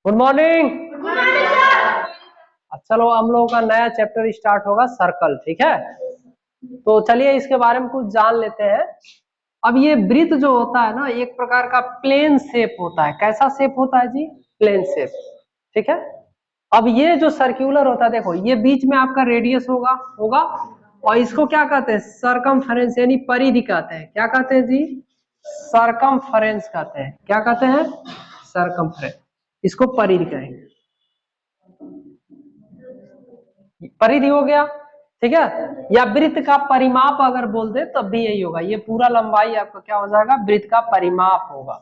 Good morning. अब चलो हम लोगों का नया चैप्टर स्टार्ट होगा सर्कल, ठीक है। तो चलिए इसके बारे में कुछ जान लेते हैं। अब ये वृत्त जो होता है ना, एक प्रकार का प्लेन शेप होता है। कैसा शेप होता है जी? प्लेन शेप, ठीक है। अब ये जो सर्क्यूलर होता है, देखो ये बीच में आपका रेडियस होगा होगा और इसको क्या कहते हैं? सरकमफेरेंस यानी परिधि कहते हैं। क्या कहते हैं जी? सरकमफेरेंस कहते हैं। क्या कहते हैं? सरकमफेरेंस। इसको परिधि कहेंगे। परिधि हो गया, ठीक है। या वृत्त का परिमाप अगर बोल दे तब भी यही होगा। ये पूरा लंबाई आपका क्या हो जाएगा? वृत्त का परिमाप होगा।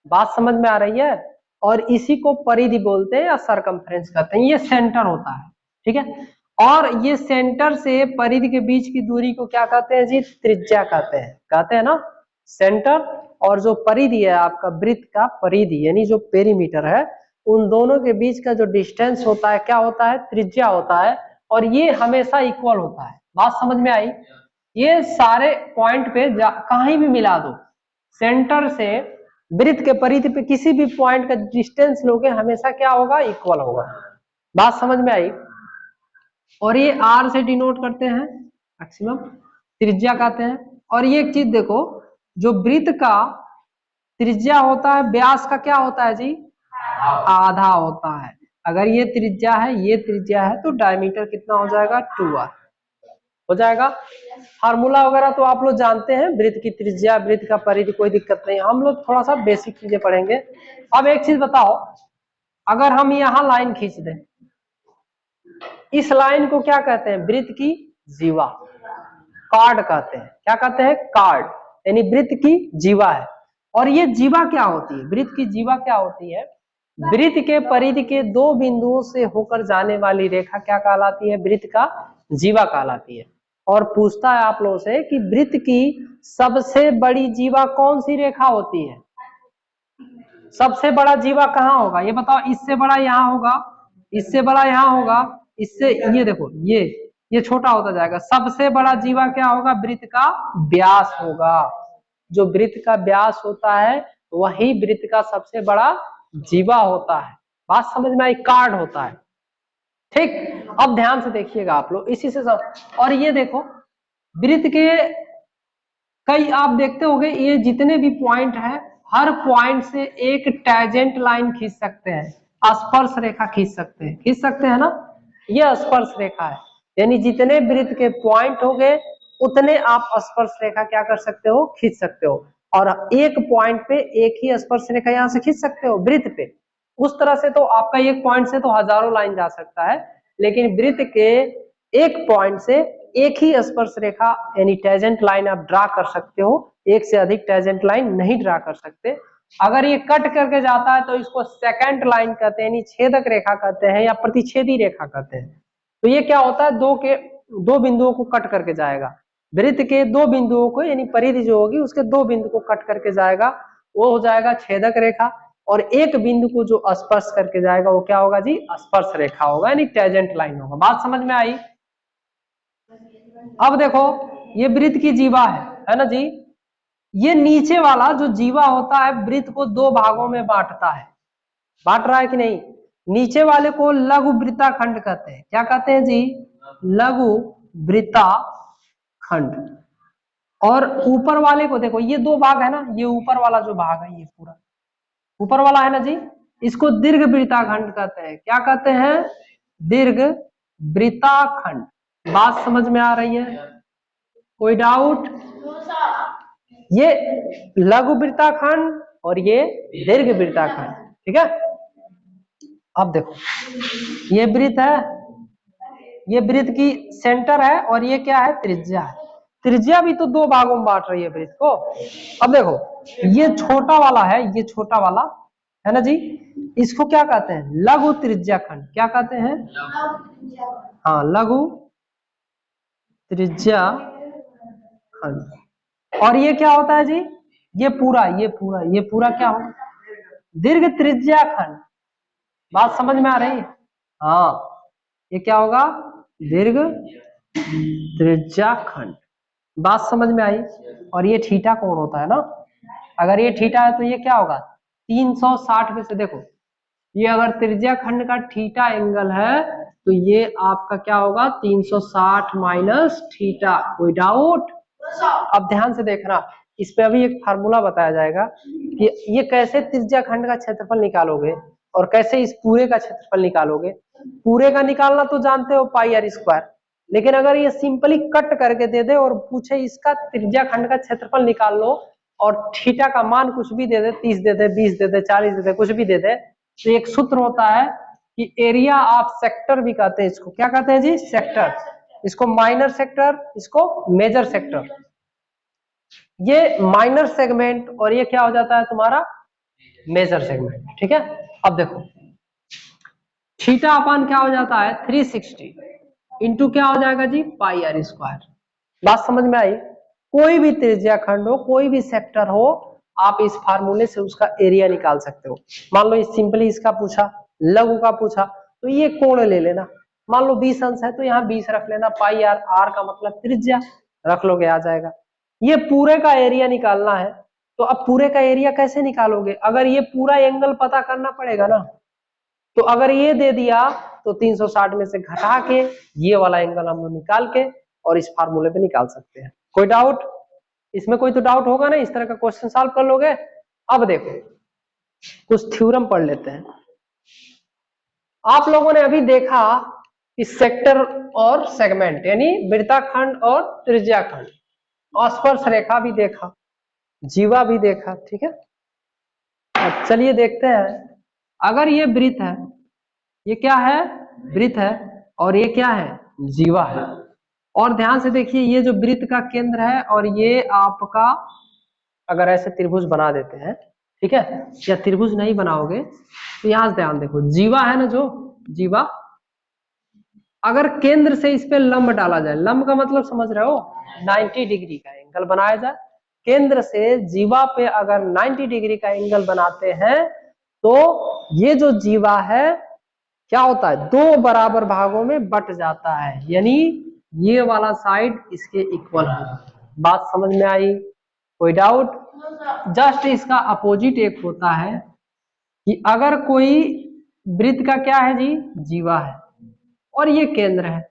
बात समझ में आ रही है? और इसी को परिधि बोलते हैं या सरकमफ्रेंस कहते हैं। ये सेंटर होता है, ठीक है। और ये सेंटर से परिधि के बीच की दूरी को क्या कहते हैं जी? त्रिज्या कहते हैं। कहते हैं ना, सेंटर और जो परिधि है आपका वृत्त का परिधि यानी जो पेरीमीटर है, उन दोनों के बीच का जो डिस्टेंस होता है क्या होता है? त्रिज्या होता है। और ये हमेशा इक्वल होता है। बात समझ में आई? ये सारे पॉइंट पे कहीं भी मिला दो, सेंटर से वृत्त के परिधि पे किसी भी पॉइंट का डिस्टेंस लोगे, हमेशा क्या होगा? इक्वल होगा। बात समझ में आई? और ये आर से डिनोट करते हैं, मैक्सिमम त्रिज्या कहते हैं। और ये एक चीज देखो, जो वृत्त का त्रिज्या होता है, व्यास का क्या होता है जी? आधा होता है। अगर ये त्रिज्या है, ये त्रिज्या है, तो डायमीटर कितना हो जाएगा? 2r हो जाएगा। फार्मूला वगैरह तो आप लोग जानते हैं, वृत्त की त्रिज्या, वृत्त का परिधि, कोई दिक्कत नहीं। हम लोग थोड़ा सा बेसिक चीजें पढ़ेंगे। अब एक चीज बताओ, अगर हम यहाँ लाइन खींच दें, इस लाइन को क्या कहते हैं? वृत्त की जीवा, कार्ड कहते हैं। क्या कहते हैं? कार्ड, यानी वृत्त की जीवा है। और ये जीवा क्या होती है? वृत्त की जीवा क्या होती है? वृत्त के परिधि के दो बिंदुओं से होकर जाने वाली रेखा क्या कहलाती है? वृत्त का जीवा कहलाती है। और पूछता है आप लोगों से कि वृत्त की सबसे बड़ी जीवा कौन सी रेखा होती है? सबसे बड़ा जीवा कहाँ होगा? ये बताओ। इससे बड़ा यहाँ होगा, इससे बड़ा यहाँ होगा, इससे ये देखो, ये छोटा होता जाएगा। सबसे बड़ा जीवा क्या होगा? वृत्त का व्यास होगा। जो वृत्त का व्यास होता है वही वृत्त का सबसे बड़ा जीवा होता है। बात समझ में आई? कार्ड होता है, ठीक। अब ध्यान से देखिएगा आप लोग, इसी से और ये देखो, वृत्त के कई आप देखते होंगे, ये जितने भी पॉइंट है, हर पॉइंट से एक टैजेंट लाइन खींच सकते हैं, स्पर्श रेखा खींच सकते हैं। खींच सकते हैं ना? ये स्पर्श रेखा है, यानी जितने वृत्त के पॉइंट हो गए उतने आप स्पर्श रेखा क्या कर सकते हो? खींच सकते हो। और एक पॉइंट पे एक ही स्पर्श रेखा यहाँ से खींच सकते हो वृत्त पे। उस तरह से तो आपका एक पॉइंट से तो हजारों लाइन जा सकता है, लेकिन वृत्त के एक पॉइंट से एक ही स्पर्श रेखा यानी टैजेंट लाइन आप ड्रा कर सकते हो। एक से अधिक टैजेंट लाइन नहीं ड्रा कर सकते। अगर ये कट करके जाता है तो इसको सेकंड लाइन कहते हैं, यानी छेदक रेखा कहते हैं या प्रतिच्छेदी रेखा कहते हैं। तो ये क्या होता है? दो बिंदुओं को कट करके जाएगा। वृत्त के दो बिंदुओं को, यानी परिधि जो होगी उसके दो बिंदु को कट करके जाएगा, वो हो जाएगा छेदक रेखा। और एक बिंदु को जो स्पर्श करके जाएगा वो क्या होगा जी? स्पर्श रेखा होगा, यानी टैजेंट लाइन होगा। बात समझ में आई? अब देखो, ये वृत्त की जीवा है ना जी। ये नीचे वाला जो जीवा होता है वृत्त को दो भागों में बांटता है। बांट रहा है कि नहीं? नीचे वाले को लघु वृत्ताखंड कहते हैं। क्या कहते हैं जी? लघु वृत्ताखंड। और ऊपर वाले को देखो, ये दो भाग है ना, ये ऊपर वाला जो भाग है, ये पूरा ऊपर वाला है ना जी, इसको दीर्घ वृत्ताखंड कहते हैं। क्या कहते हैं? दीर्घ वृत्ताखंड। बात समझ में आ रही है? कोई डाउट? ये लघु वृत्ताखंड और ये दीर्घ वृत्ताखंड, ठीक है। अब देखो, ये वृत्त है, ये वृत्त की सेंटर है, और ये क्या है? त्रिज्या है। त्रिज्या भी तो दो भागों में बांट रही है वृत्त को। अब देखो, ये छोटा वाला है, ये छोटा वाला है ना जी, इसको क्या कहते हैं? लघु त्रिज्या खंड। क्या कहते हैं? हाँ, लघु त्रिज्या खंड। और ये क्या होता है जी? ये पूरा क्या होगा? दीर्घ त्रिज्या खंड। बात समझ में आ रही है? हाँ, ये क्या होगा? दीर्घ त्रिज्या खंड। बात समझ में आई? और ये थीटा कोण होता है ना। अगर ये थीटा है तो ये क्या होगा? 360 में से देखो, ये अगर त्रिज्या खंड का थीटा एंगल है तो ये आपका क्या होगा 360 माइनस थीटा। कोई डाउट? अब ध्यान से देखना, इस पे अभी एक फार्मूला बताया जाएगा कि ये कैसे त्रिज्या खंड का क्षेत्रफल निकालोगे और कैसे इस पूरे का क्षेत्रफल निकालोगे। पूरे का निकालना तो जानते हो पाई आर स्क्वायर, लेकिन अगर ये सिंपली कट करके दे दे और पूछे इसका त्रिज्या खंड का क्षेत्रफल निकाल लो और थीटा का मान कुछ भी दे दे, 30 दे दे, 20 दे दे, 40 दे दे, कुछ भी दे दे, तो एक सूत्र होता है कि एरिया ऑफ सेक्टर भी कहते हैं इसको। क्या कहते हैं जी? सेक्टर। इसको माइनर सेक्टर, इसको मेजर सेक्टर। ये माइनर सेगमेंट और ये क्या हो जाता है तुम्हारा मेजर सेगमेंट। ठीक है, अब देखो थीटा अपान क्या हो जाता है 360 इंटू क्या हो जाएगा जी पाई आर स्क्वायर। बात समझ में आई? कोई भी त्रिज्या खंड हो, कोई भी सेक्टर हो, आप इस फार्मूले से उसका एरिया निकाल सकते हो। मान लो सिंपली इसका पूछा, लघु का पूछा, तो ये कोण ले लेना। मान लो 20 अंश है तो यहाँ 20 रख लेना, पाई आर, आर का मतलब त्रिज्या रख लोगे, आ जाएगा। ये पूरे का एरिया निकालना है, तो अब पूरे का एरिया कैसे निकालोगे? अगर ये पूरा एंगल पता करना पड़ेगा ना, तो अगर ये दे दिया तो 360 में से घटा के ये वाला एंगल हम लोग निकाल के और इस फार्मूले पे निकाल सकते हैं। कोई डाउट? इसमें कोई तो डाउट होगा ना, इस तरह का क्वेश्चन सॉल्व कर लोगे। अब देखो कुछ थ्योरम पढ़ लेते हैं। आप लोगों ने अभी देखा कि सेक्टर और सेगमेंट यानी वृत्ताखंड और त्रिज्याखंड, स्पर्श रेखा भी देखा, जीवा भी देखा। ठीक है, अब चलिए देखते हैं। अगर ये वृत्त है, ये क्या है वृत्त है, और ये क्या है जीवा है। और ध्यान से देखिए, ये जो वृत्त का केंद्र है और ये आपका, अगर ऐसे त्रिभुज बना देते हैं, ठीक है, या त्रिभुज नहीं बनाओगे तो यहां से ध्यान देखो, जीवा है ना, जो जीवा, अगर केंद्र से इस पे लंब डाला जाए, लंब का मतलब समझ रहे हो, 90 डिग्री का एंगल बनाया जाए। केंद्र से जीवा पे अगर 90 डिग्री का एंगल बनाते हैं तो ये जो जीवा है क्या होता है, दो बराबर भागों में बट जाता है, यानी ये वाला साइड इसके इक्वल होगा। बात समझ में आई? कोई डाउट? जस्ट इसका अपोजिट एक होता है कि अगर कोई वृत्त का क्या है जी जीवा है और ये केंद्र है,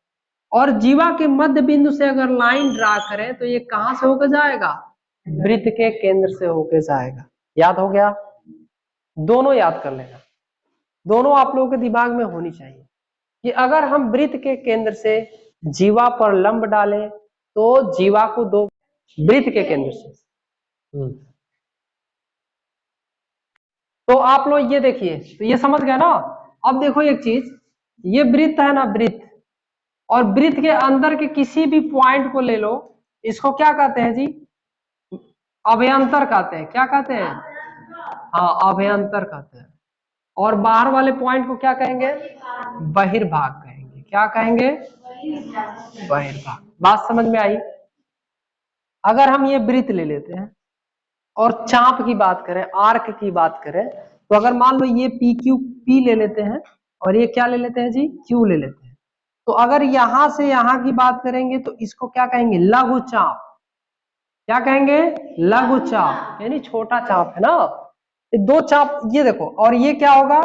और जीवा के मध्य बिंदु से अगर लाइन ड्रा करें तो ये कहां से होकर जाएगा, वृत्त के केंद्र से होकर जाएगा। याद हो गया? दोनों याद कर लेना, दोनों आप लोगों के दिमाग में होनी चाहिए कि अगर हम वृत्त के केंद्र से जीवा पर लंब डालें तो जीवा को दो वृत्त के केंद्र से। तो आप लोग ये देखिए, तो ये समझ गए ना। अब देखो एक चीज, ये वृत्त है ना वृत्त, और वृत्त के अंदर के किसी भी पॉइंट को ले लो, इसको क्या कहते हैं जी अभ्यंतर कहते हैं। क्या कहते हैं? हाँ, अभ्यंतर कहते हैं। और बाहर वाले पॉइंट को क्या कहेंगे, बहिर्भाग कहेंगे। क्या कहेंगे? बहिर्भाग। बात समझ में आई? अगर हम ये वृत्त ले लेते हैं और चाप की बात करें, आर्क की बात करें, तो अगर मान लो ये पी क्यू पी ले लेते हैं और ये क्या ले लेते हैं जी क्यू ले लेते हैं, तो अगर यहां से यहां की बात करेंगे तो इसको क्या कहेंगे, लघु चाप। क्या कहेंगे? लघु चाप, यानी छोटा चाप है ना। ये दो चाप, ये देखो, और ये क्या होगा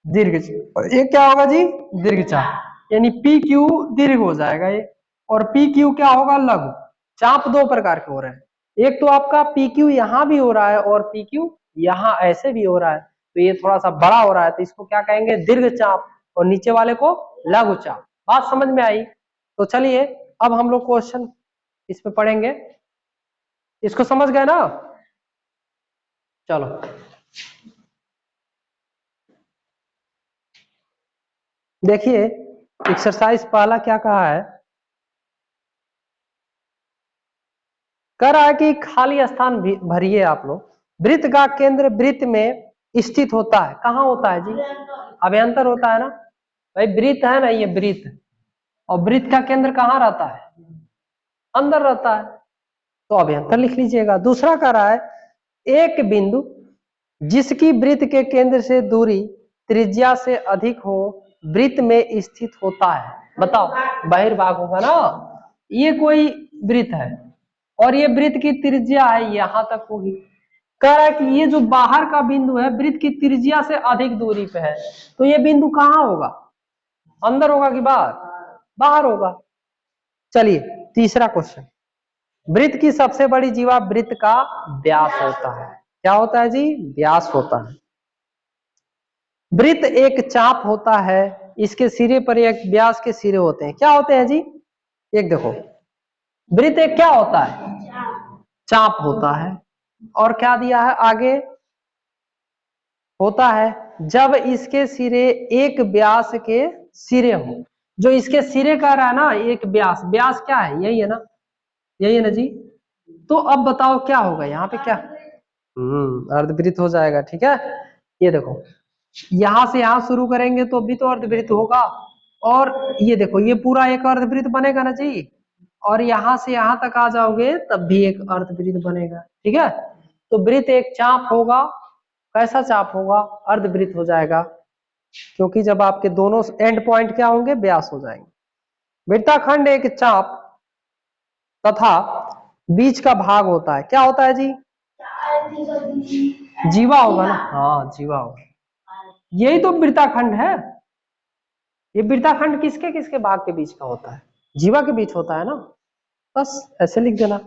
दीर्घ, ये क्या होगा जी दीर्घ चाप, यानी पी क्यू दीर्घ हो जाएगा ये, और पी क्यू क्या होगा लघु। चाप दो प्रकार के हो रहे हैं, एक तो आपका पी क्यू यहाँ भी हो रहा है और पी क्यू यहाँ ऐसे भी हो रहा है, तो ये थोड़ा सा बड़ा हो रहा है, तो इसको क्या कहेंगे दीर्घ चाप, और नीचे वाले को लघु चाप। बात समझ में आई? तो चलिए अब हम लोग क्वेश्चन इसमें पढ़ेंगे। इसको समझ गए ना? चलो देखिए, एक्सरसाइज पहला क्या कहा है, कह रहा है कि खाली स्थान भरिए आप लोग। वृत्त का केंद्र वृत्त में स्थित होता है। कहाँ होता है जी? अभ्यंतर होता है ना भाई, वृत्त है ना ये वृत्त, और वृत्त का केंद्र कहाँ रहता है, अंदर रहता है, तो अभ्यंतर लिख लीजिएगा। दूसरा कह रहा है एक बिंदु जिसकी वृत्त के केंद्र से दूरी त्रिज्या से अधिक हो वृत्त में स्थित होता है। बताओ, बहिर्भाग होगा ना। ये कोई वृत्त है और ये वृत्त की त्रिज्या है यहां तक होगी, कह रहा है कि ये जो बाहर का बिंदु है वृत्त की त्रिज्या से अधिक दूरी पे है, तो ये बिंदु कहाँ होगा, अंदर होगा कि बाहर, बाहर होगा। चलिए तीसरा क्वेश्चन, वृत्त की सबसे बड़ी जीवा वृत्त का व्यास होता है। क्या होता है जी, व्यास होता है। वृत्त एक चाप होता है, इसके सिरे पर एक व्यास के सिरे होते हैं। क्या होते हैं जी, एक देखो, वृत्त एक क्या होता है, चाप होता है, और क्या दिया है आगे, होता है जब इसके सिरे एक व्यास के सिरे हो। जो इसके सिरे कह रहा है ना, एक व्यास, व्यास क्या है, यही है ना, यही है ना जी। तो अब बताओ क्या होगा यहाँ पे, क्या अर्धवृत्त हो जाएगा। ठीक है, ये देखो यहां से यहां शुरू करेंगे तो भी तो अर्धवृत्त होगा, और ये देखो ये पूरा एक अर्धवृत्त बनेगा ना जी, और यहां से यहां तक आ जाओगे तब भी एक अर्धवृत्त बनेगा। ठीक है, तो वृत्त एक चाप होगा, कैसा चाप होगा, अर्धवृत्त हो जाएगा, क्योंकि जब आपके दोनों एंड पॉइंट क्या होंगे, व्यास हो जाएंगे। वृत्ताखंड एक चाप तथा बीच का भाग होता है। क्या होता है जी, जीवा होगा ना, हाँ जीवा होगा, यही तो वृत्ताखंड है। ये वृत्ताखंड किसके किसके भाग के बीच का होता है, जीवा के बीच होता है ना, बस ऐसे लिख देना।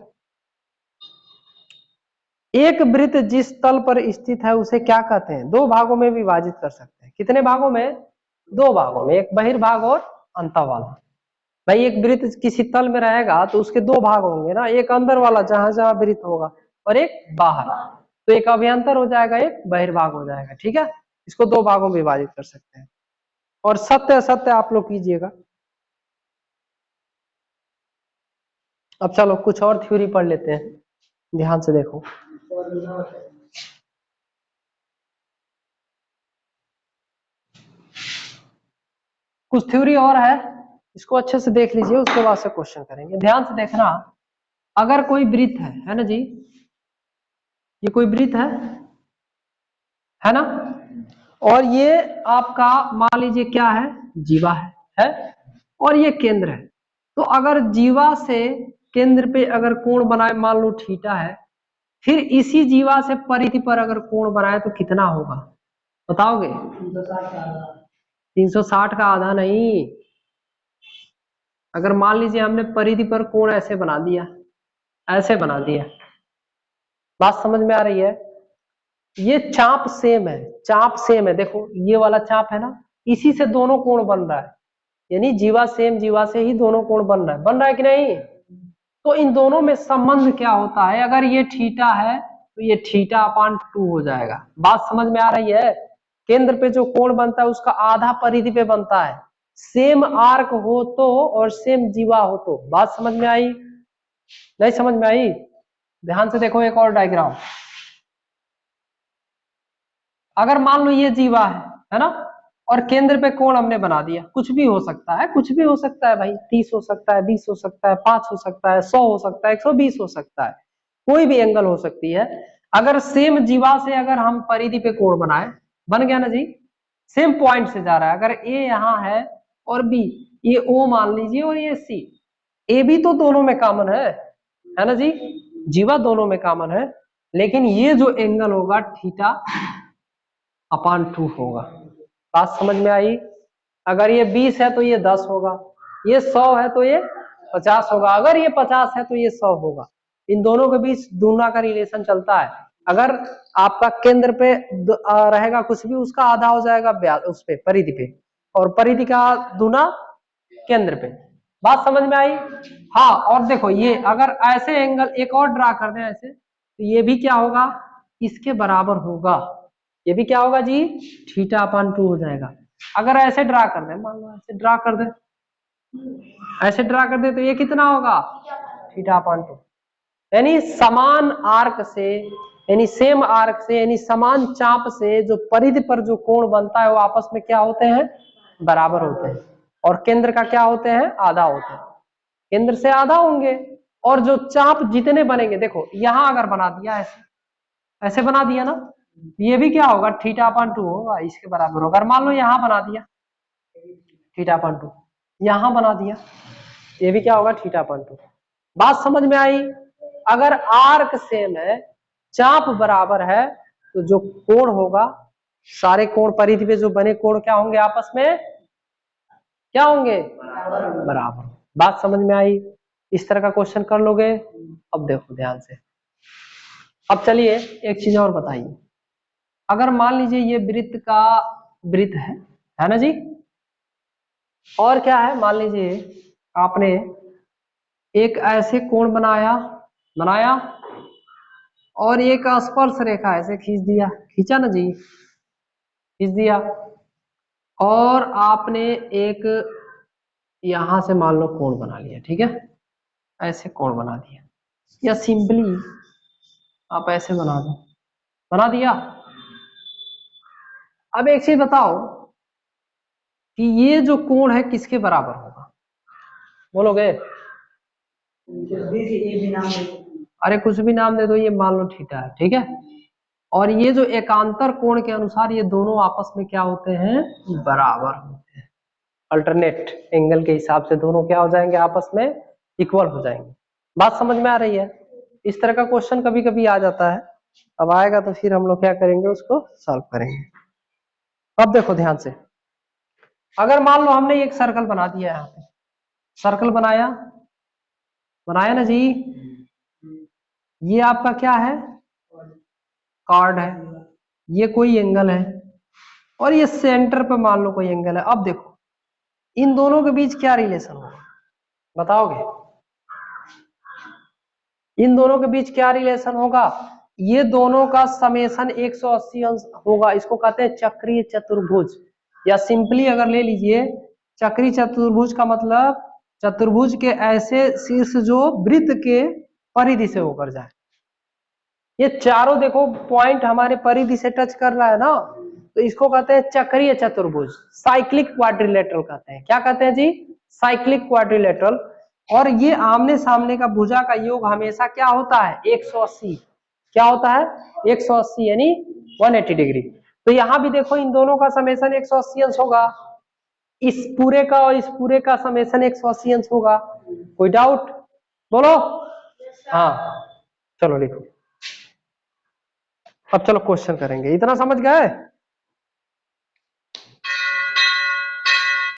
एक वृत्त जिस तल पर स्थित है उसे क्या कहते हैं, दो भागों में विभाजित कर सकते हैं। कितने भागों में, दो भागों में, एक बहिर्भाग और अंतर वाला। भाई एक वृत्त किसी तल में रहेगा तो उसके दो भाग होंगे ना, एक अंदर वाला जहां जहां वृत्त होगा, और एक बाहर, तो एक अभ्यंतर हो जाएगा, एक बहिर्भाग हो जाएगा। ठीक है, इसको दो भागों में विभाजित कर सकते हैं, और सत्य असत्य आप लोग कीजिएगा। अब चलो कुछ और थ्योरी पढ़ लेते हैं, ध्यान से देखो। कुछ थ्योरी और है, इसको अच्छे से देख लीजिए, उसके बाद से क्वेश्चन करेंगे। ध्यान से देखना, अगर कोई वृत्त है ना जी, ये कोई वृत्त है ना, और ये आपका मान लीजिए क्या है, जीवा है, और ये केंद्र है। तो अगर जीवा से केंद्र पे अगर कोण बनाए, मान लो थीटा है, फिर इसी जीवा से परिधि पर अगर कोण बनाए तो कितना होगा, बताओगे, 360 का आधा नहीं। अगर मान लीजिए हमने परिधि पर कोण ऐसे बना दिया, ऐसे बना दिया, बात समझ में आ रही है, ये चाप सेम है, चाप सेम है, देखो ये वाला चाप है ना, इसी से दोनों कोण बन रहा है, यानी जीवा सेम जीवा से ही दोनों कोण बन रहा है कि नहीं। तो इन दोनों में संबंध क्या होता है, अगर ये थीटा है तो ये थीटा अपान 2 हो जाएगा। बात समझ में आ रही है, केंद्र पे जो कोण बनता है उसका आधा परिधि पे बनता है, सेम आर्क हो तो और सेम जीवा हो तो। बात समझ में आई, नहीं समझ में आई, ध्यान से देखो एक और डायग्राम। अगर मान लो ये जीवा है ना, और केंद्र पे कोण हमने बना दिया, कुछ भी हो सकता है, कुछ भी हो सकता है भाई, 30 हो सकता है, 20 हो सकता है, 5 हो सकता है, 100 हो सकता है, 120 हो सकता है, कोई भी एंगल हो सकती है। अगर सेम जीवा से अगर हम परिधि पे कोण बनाए, बन गया ना जी, सेम पॉइंट से जा रहा है, अगर ए यहाँ है और बी, ये ओ मान लीजिए और ये सी, ए बी तो दोनों में कॉमन है ना जी, जीवा दोनों में कॉमन है, लेकिन ये जो एंगल होगा थीटा अपान 2 होगा। बात समझ में आई, अगर ये 20 है तो ये 10 होगा, ये 100 है तो ये 50 होगा, अगर ये 50 है तो ये 100 होगा। इन दोनों के बीच दूना का रिलेशन चलता है। अगर आपका केंद्र पे रहेगा कुछ भी, उसका आधा हो जाएगा उस पे परिधि पे, और परिधि का दूना केंद्र पे। बात समझ में आई। हाँ, और देखो ये अगर ऐसे एंगल एक और ड्रा कर दें ऐसे, तो ये भी क्या होगा, इसके बराबर होगा, ये भी क्या होगा जी, थीटा अपान 2 हो जाएगा। अगर ऐसे ड्रा कर दे, मान लो ऐसे ड्रा कर दे, ऐसे ड्रा कर दे, तो ये कितना होगा, थीटा अपान 2। यानी समान आर्क से, यानी सेम आर्क से, यानी समान चाप से जो परिधि पर जो कोण बनता है वो आपस में क्या होते हैं, बराबर होते हैं, और केंद्र का क्या होते हैं, आधा होते हैं, केंद्र से आधा होंगे। और जो चाप जितने बनेंगे, देखो यहां अगर बना दिया ऐसे, ऐसे बना दिया ना, ये भी क्या होगा, थीटा अपान 2 होगा, इसके बराबर होगा। अगर मान लो यहां बना दिया थीटा अपान 2, यहां बना दिया, ये भी क्या होगा, थीटा अपान 2। बात समझ में आई। अगर आर्क सेम है चाप बराबर है तो जो कोण होगा, सारे कोण परिधि पे जो बने कोण क्या होंगे आपस में, क्या होंगे, बराबर। बात समझ में आई? इस तरह का क्वेश्चन कर लोगे। अब देखो ध्यान से, अब चलिए एक चीज और बताइए। अगर मान लीजिए ये वृत्त का वृत्त है ना जी, और क्या है, मान लीजिए आपने एक ऐसे कोण बनाया बनाया और एक स्पर्श रेखा ऐसे खींच दिया, खींचा ना जी, खींच दिया, और आपने एक यहां से मान लो कोण बना लिया, ठीक है, ऐसे कोण बना दिया, या सिंपली आप ऐसे बना दो, बना दिया। अब एक चीज बताओ कि ये जो कोण है किसके बराबर होगा, बोलोगे? अरे कुछ भी नाम दे दो, ये मान लो थीटा है, ठीक है, और ये जो एकांतर कोण के अनुसार ये दोनों आपस में क्या होते हैं, बराबर होते हैं। अल्टरनेट एंगल के हिसाब से दोनों क्या हो जाएंगे, आपस में इक्वल हो जाएंगे। बात समझ में आ रही है? इस तरह का क्वेश्चन कभी कभी आ जाता है, अब आएगा तो फिर हम लोग क्या करेंगे, उसको सॉल्व करेंगे। अब देखो ध्यान से, अगर मान लो हमने एक सर्कल बना दिया, यहाँ पे सर्कल बनाया बनाया ना जी, ये आपका क्या है, कार्ड है, ये कोई एंगल है, और ये सेंटर पे मान लो कोई एंगल है। अब देखो इन दोनों के बीच क्या रिलेशन होगा, बताओगे? इन दोनों के बीच क्या रिलेशन होगा, ये दोनों का समेशन 180 अंश होगा। इसको कहते हैं चक्रीय चतुर्भुज, या सिंपली अगर ले लीजिए, चक्रीय चतुर्भुज का मतलब चतुर्भुज के ऐसे शीर्ष जो वृत्त के परिधि से होकर जाए। ये चारों देखो पॉइंट हमारे परिधि से टच कर रहा है ना, तो इसको कहते हैं चक्रीय चतुर्भुज, साइक्लिक क्वाड्रिलेटरल कहते हैं। क्या कहते हैं जी, साइक्लिक क्वाड्रिलेटरल। और ये आमने सामने का भुजा का योग हमेशा क्या होता है, 180। क्या होता है, 180 यानी 180 डिग्री। तो यहां भी देखो इन दोनों का समेशन 180 अंश होगा, इस पूरे का और इस पूरे का समेशन 180 अंश होगा। कोई डाउट, बोलो? हाँ, चलो लिखो। अब चलो क्वेश्चन करेंगे, इतना समझ गए?